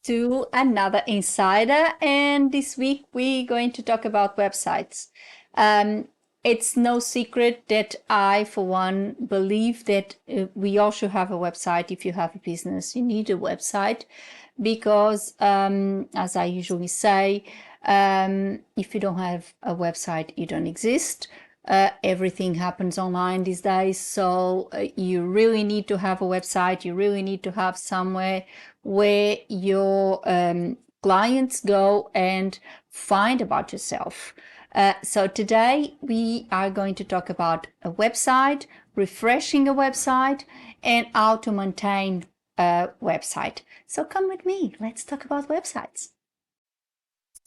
to another Insider, and this week we're going to talk about websites. It's no secret that I, for one, believe that we all should have a website. If you have a business, you need a website because, as I usually say, if you don't have a website, you don't exist. Everything happens online these days, so you really need to have a website. You really need to have somewhere where your clients go and find about yourself. So today we are going to talk about a website, refreshing a website, and how to maintain a website. So come with me, let's talk about websites.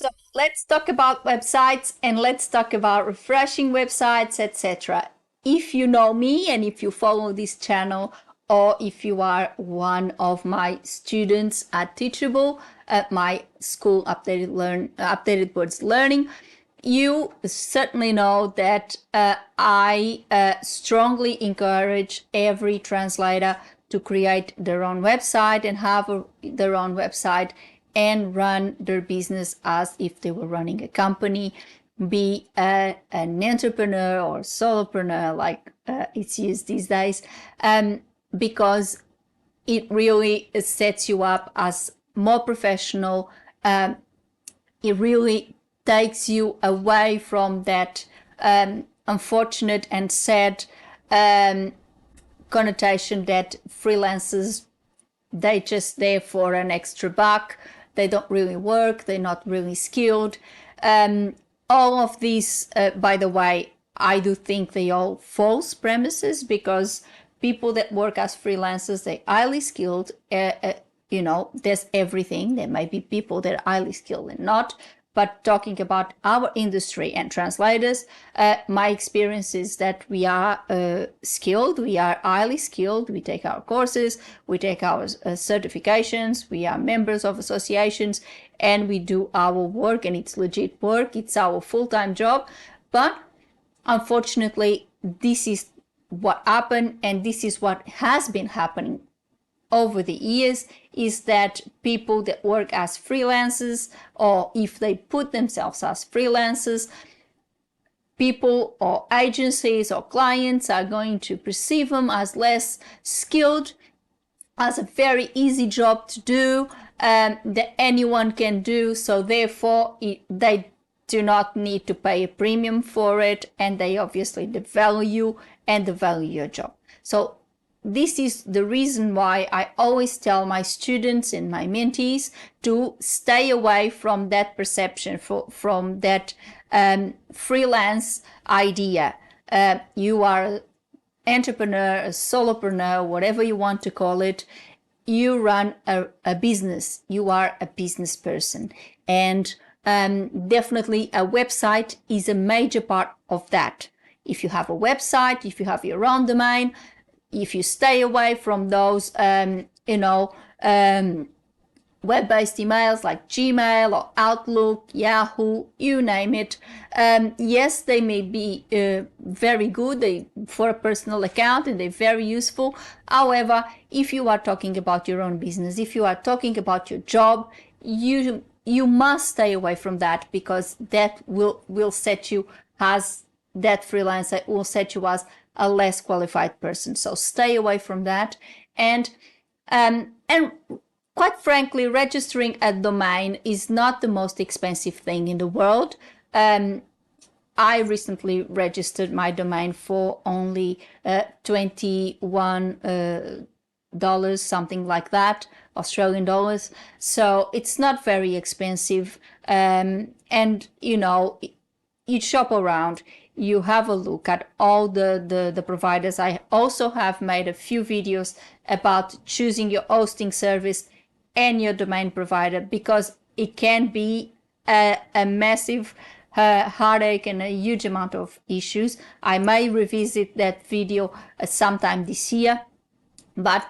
So let's talk about websites and let's talk about refreshing websites, etc. If you know me and if you follow this channel, or if you are one of my students at Teachable, at my school Updated Words Learning, you certainly know that I strongly encourage every translator to create their own website and have their own website and run their business as if they were running a company, be an entrepreneur or solopreneur, like it's used these days, because it really sets you up as more professional. It really takes you away from that unfortunate and sad connotation that freelancers, they just there for an extra buck. They don't really work. They're not really skilled. All of these, by the way, I do think they all false premises, because people that work as freelancers, they're highly skilled. There's everything. There may be people that are highly skilled and not. But talking about our industry and translators, my experience is that we are skilled, we are highly skilled, we take our courses, we take our certifications, we are members of associations, and we do our work, and it's legit work, it's our full-time job. But unfortunately, this is what happened, and this is what has been happening over the years, is that people that work as freelancers, or if they put themselves as freelancers, people or agencies or clients are going to perceive them as less skilled, as a very easy job to do, that anyone can do. So therefore, they do not need to pay a premium for it, and they obviously devalue your job. So this is the reason why I always tell my students and my mentees to stay away from that perception, from that freelance idea. You are an entrepreneur, a solopreneur, whatever you want to call it. You run a business. You are a business person. And definitely a website is a major part of that. If you have a website, if you have your own domain, if you stay away from those, web-based emails like Gmail or Outlook, Yahoo, you name it. Yes, they may be very good for a personal account, and they're very useful. However, if you are talking about your own business, if you are talking about your job, you must stay away from that, because that will set you as, that freelancer will set you as a less qualified person. So stay away from that. And quite frankly, registering a domain is not the most expensive thing in the world. I recently registered my domain for only $21, something like that, Australian dollars. So it's not very expensive. And you shop around, you have a look at all the providers. I also have made a few videos about choosing your hosting service and your domain provider, because it can be a massive heartache and a huge amount of issues. I may revisit that video sometime this year, but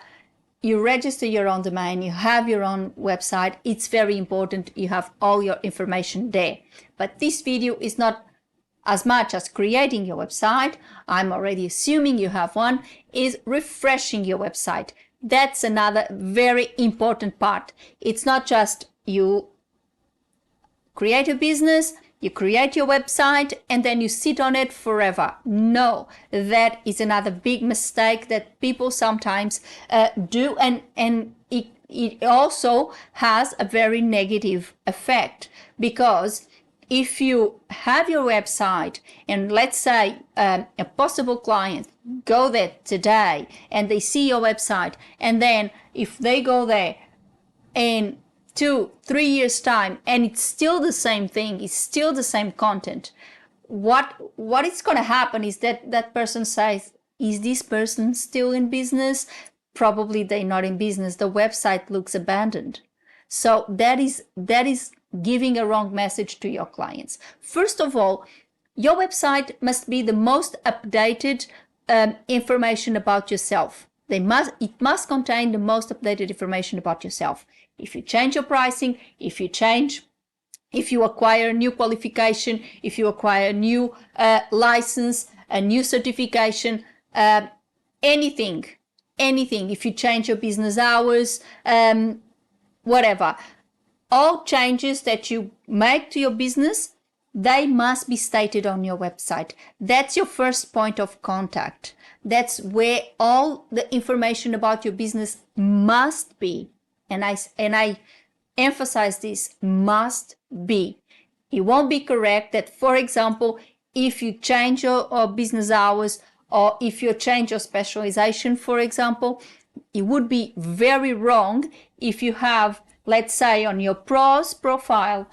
you register your own domain, you have your own website. It's very important you have all your information there. But this video is not as much as creating your website. I'm already assuming you have one. Is refreshing your website, That's another very important part. It's not just you create a business, you create your website, and then you sit on it forever. No, that is another big mistake that people sometimes do, and it also has a very negative effect, because if you have your website and let's say a possible client go there today and they see your website, and then if they go there in 2-3 years time and it's still the same thing, it's still the same content, what is going to happen is that person says, is this person still in business? Probably they're not in business. The website looks abandoned. So that is giving a wrong message to your clients. First of all, your website must be the most updated information about yourself. It must contain the most updated information about yourself. If you change your pricing, if you acquire a new qualification, if you acquire a new license, a new certification, anything, if you change your business hours, whatever, all changes that you make to your business, they must be stated on your website. That's your first point of contact. That's where all the information about your business must be. And I emphasize this, must be. It won't be correct that, for example, if you change your business hours, or if you change your specialization, for example, it would be very wrong if you have, let's say, on your pros profile,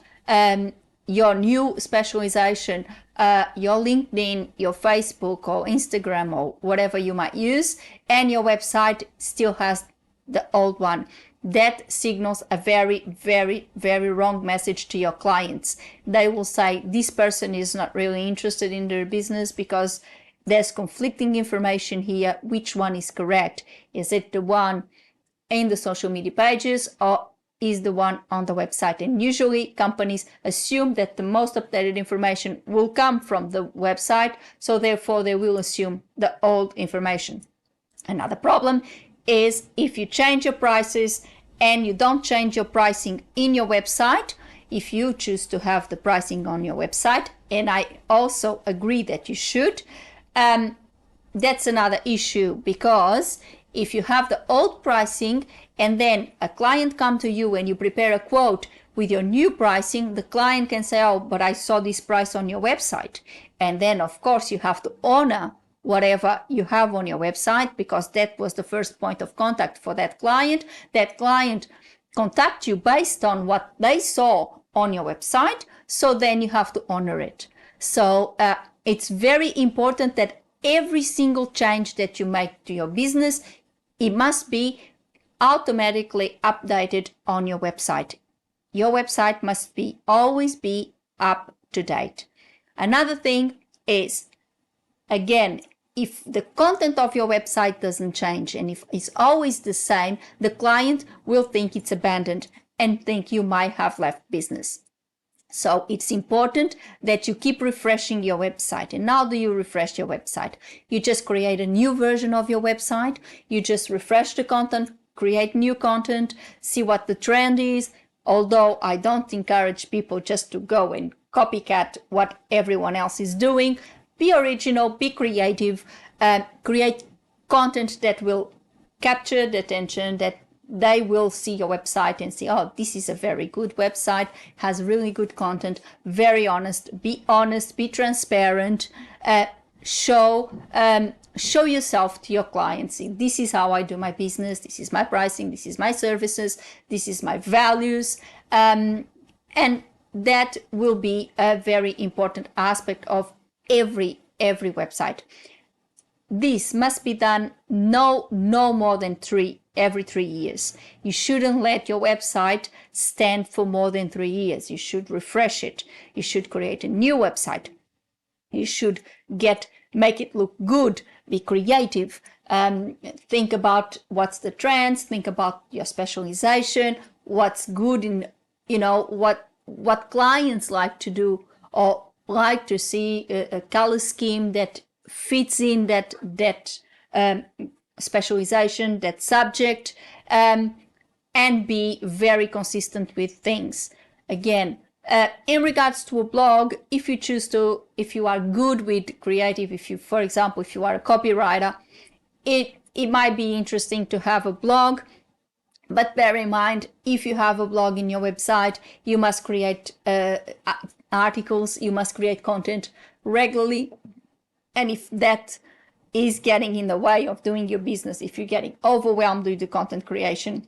your new specialization, your LinkedIn, your Facebook or Instagram or whatever you might use, and your website still has the old one. That signals a very, very, very wrong message to your clients. They will say, this person is not really interested in their business because there's conflicting information here. Which one is correct? Is it the one in the social media pages, or is the one on the website? And usually companies assume that the most updated information will come from the website, so therefore they will assume the old information. Another problem is if you change your prices and you don't change your pricing in your website. If you choose to have the pricing on your website, and I also agree that you should, that's another issue, because if you have the old pricing and then a client come to you and you prepare a quote with your new pricing, the client can say, oh, but I saw this price on your website. And then of course you have to honor whatever you have on your website, because that was the first point of contact for that client. That client contact you based on what they saw on your website, so then you have to honor it. So it's very important that every single change that you make to your business, it must be automatically updated on your website. Your website must always be up to date. Another thing is, again, if the content of your website doesn't change and if it's always the same, the client will think it's abandoned and think you might have left business. So it's important that you keep refreshing your website. And how do you refresh your website? You just create a new version of your website. You just refresh the content, create new content, see what the trend is. Although I don't encourage people just to go and copycat what everyone else is doing. Be original, be creative, create content that will capture the attention, that they will see your website and say, oh, this is a very good website, has really good content, very honest, be transparent, show yourself to your clients. This is how I do my business, this is my pricing, this is my services, this is my values, and that will be a very important aspect of every website. This must be done no more than every 3 years. You shouldn't let your website stand for more than 3 years. You should refresh it. You should create a new website. You should make it look good, be creative, think about what's the trends, think about your specialization, what's good in, what clients like to do or like to see, a color scheme that fits in that specialization, that subject, and be very consistent with things. Again, in regards to a blog, if you are good with creative, for example, if you are a copywriter, it might be interesting to have a blog. But bear in mind, if you have a blog in your website, you must create articles, you must create content regularly. And if that is getting in the way of doing your business, if you're getting overwhelmed with the content creation,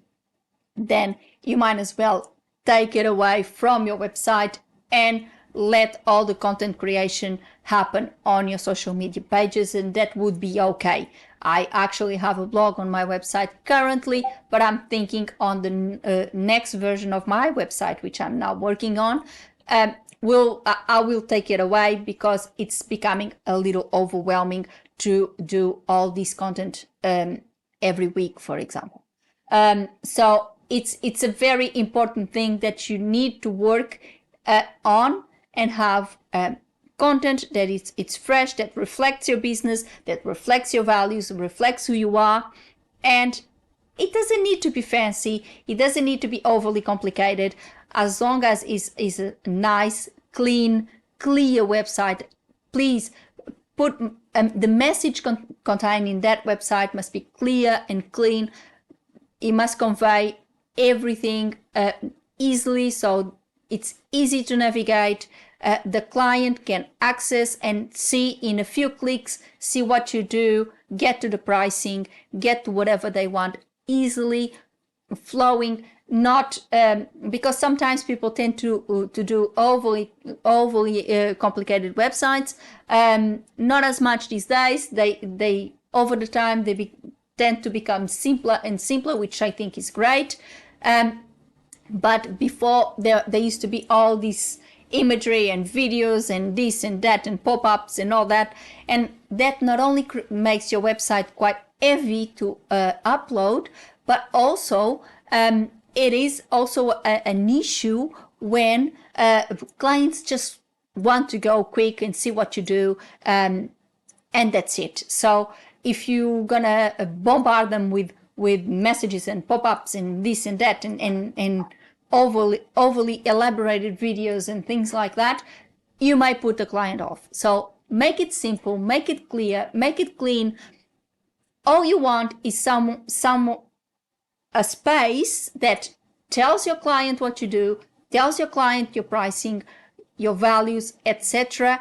then you might as well take it away from your website and let all the content creation happen on your social media pages, and that would be okay. I actually have a blog on my website currently, but I'm thinking on the next version of my website, which I'm now working on, I will take it away because it's becoming a little overwhelming to do all this content every week, for example. So it's a very important thing that you need to work on and have content that it's fresh, that reflects your business, that reflects your values, reflects who you are. And it doesn't need to be fancy. It doesn't need to be overly complicated. As long as it's a nice, clean, clear website, please put the message contained in that website must be clear and clean. It must convey everything easily, so it's easy to navigate. The client can access and see in a few clicks, see what you do, get to the pricing, get to whatever they want easily, flowing, not because sometimes people tend to do overly complicated websites. Not as much these days. They over the time tend to become simpler and simpler, which I think is great. But before there used to be all this imagery and videos and this and that and pop-ups and all that, and that not only makes your website quite heavy to upload, but also it is also an issue when clients just want to go quick and see what you do, and that's it. So if you're gonna bombard them with messages and pop-ups and this and that and overly elaborated videos and things like that, you might put the client off. So make it simple, make it clear, make it clean. All you want is a space that tells your client what you do, tells your client your pricing, your values, etc.,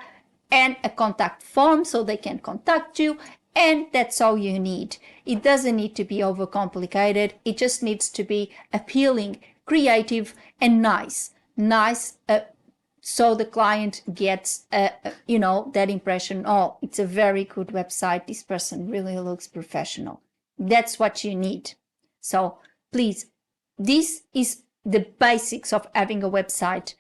and a contact form so they can contact you. And that's all you need. It doesn't need to be overcomplicated. It just needs to be appealing, creative, and nice. So the client gets, that impression, oh, it's a very good website. This person really looks professional. That's what you need. So please, this is the basics of having a website.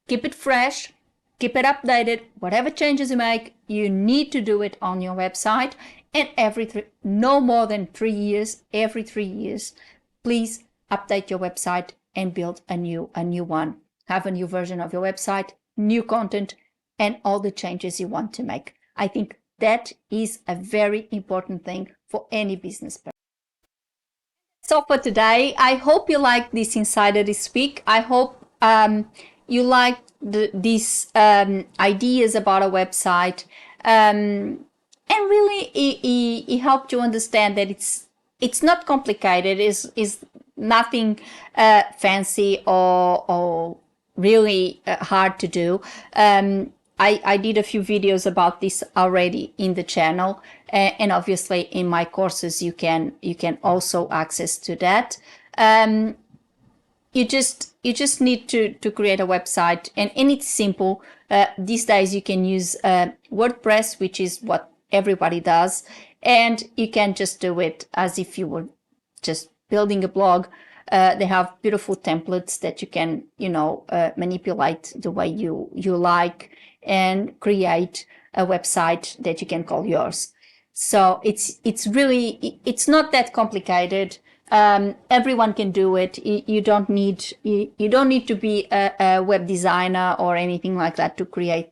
Keep it fresh, keep it updated. Whatever changes you make, you need to do it on your website. And no more than 3 years, every 3 years, please update your website and build a new one. Have a new version of your website, new content, and all the changes you want to make. I think that is a very important thing for any business person. So for today, I hope you liked this Insider this week. I hope you liked these ideas about a website. And really, it helped you understand that it's not complicated. It's nothing fancy or really hard to do. I did a few videos about this already in the channel, and obviously in my courses you can also access to that. You just need to create a website, and it's simple. These days you can use WordPress, which is what everybody does, and you can just do it as if you were just building a blog. They have beautiful templates that you can manipulate the way you like and create a website that you can call yours. So it's not that complicated. Everyone can do it. You don't need to be a web designer or anything like that to create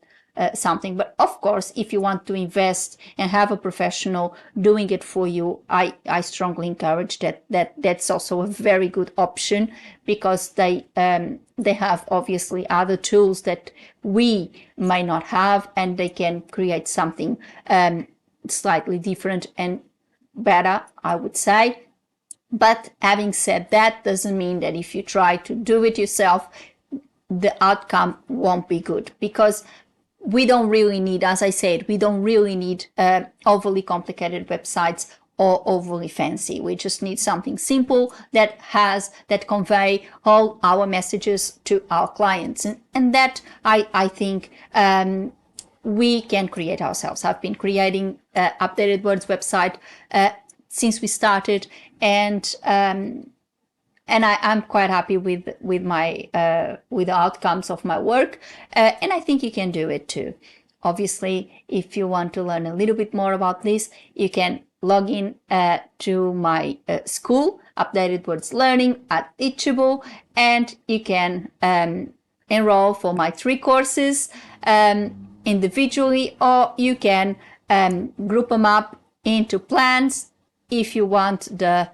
something. But of course, if you want to invest and have a professional doing it for you, I strongly encourage that's also a very good option, because they have obviously other tools that we may not have, and they can create something slightly different and better, I would say. But having said that, doesn't mean that if you try to do it yourself, the outcome won't be good, because we don't really need, as I said, we don't really need overly complicated websites or overly fancy. We just need something simple that convey all our messages to our clients, and that I think we can create ourselves. I've been creating Updated Words website since we started, and I'm quite happy with my with the outcomes of my work, and I think you can do it too. Obviously, if you want to learn a little bit more about this, you can log in to my school, Updated Words Learning at Teachable, and you can enroll for my 3 courses individually, or you can group them up into plans. If you want the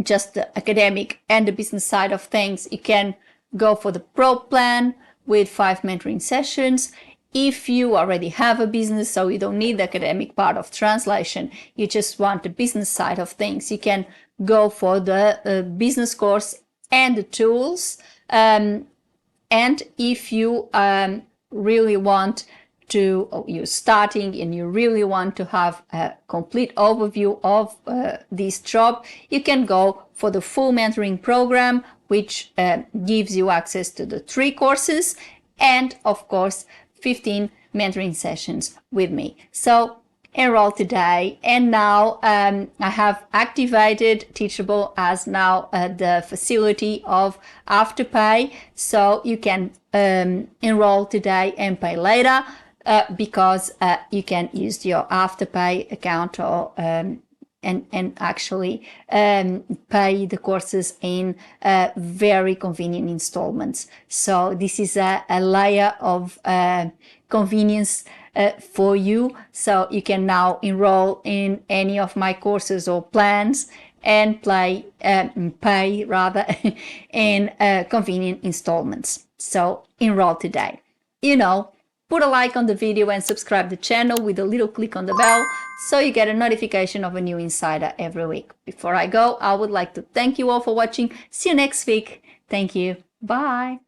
just the academic and the business side of things, you can go for the pro plan with 5 mentoring sessions. If you already have a business, so you don't need the academic part of translation, you just want the business side of things, you can go for the business course and the tools. And if you really want to, you're starting and you really want to have a complete overview of this job, you can go for the full mentoring program, which gives you access to the 3 courses and of course 15 mentoring sessions with me. So enroll today. And now I have activated Teachable as now the facility of Afterpay, so you can enroll today and pay later. Because you can use your Afterpay account or and actually pay the courses in very convenient installments. So this is a layer of convenience for you. So you can now enroll in any of my courses or plans and pay rather in convenient installments. So enroll today. Put a like on the video and subscribe the channel with a little click on the bell so you get a notification of a new insider every week. Before I go, I would like to thank you all for watching. See you next week. Thank you. Bye.